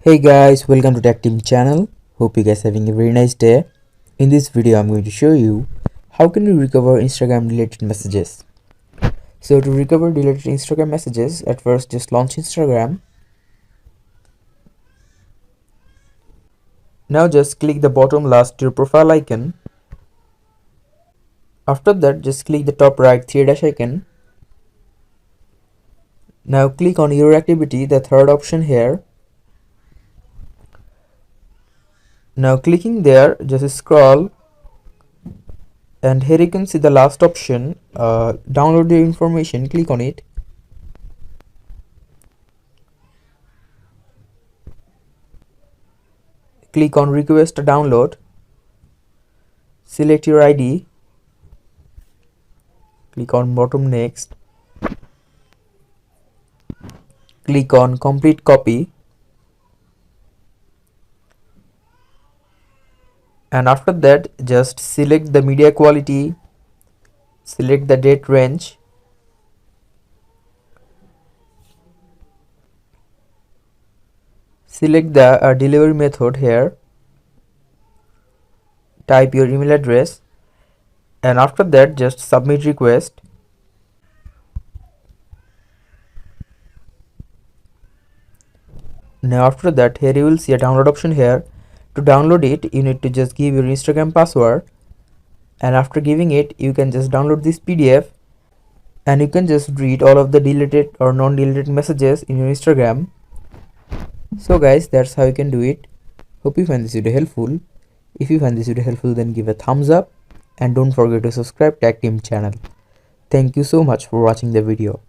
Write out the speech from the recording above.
Hey guys, welcome to Tech Team channel. Hope you guys having a very nice day. In this video I'm going to show you how can you recover Instagram deleted messages. So to recover deleted Instagram messages, at first just launch Instagram. Now just click the bottom last your profile icon. After that just click the top right three dash icon. Now click on your activity, the third option here. Now clicking there, just scroll and here you can see the last option, download the information. Click on it. Click on request a download. Select your ID. Click on bottom next. Click on complete copy. And after that just select the media quality, select the date range, select the delivery method here, type your email address, and after that just submit request. Now after that here you will see a download option here. To download it you need to just give your Instagram password, and after giving it you can just download this PDF and you can just read all of the deleted or non-deleted messages in your Instagram. So guys, that's how you can do it. Hope you find this video helpful. If you find this video helpful, then give a thumbs up and don't forget to subscribe Tech Team channel. Thank you so much for watching the video.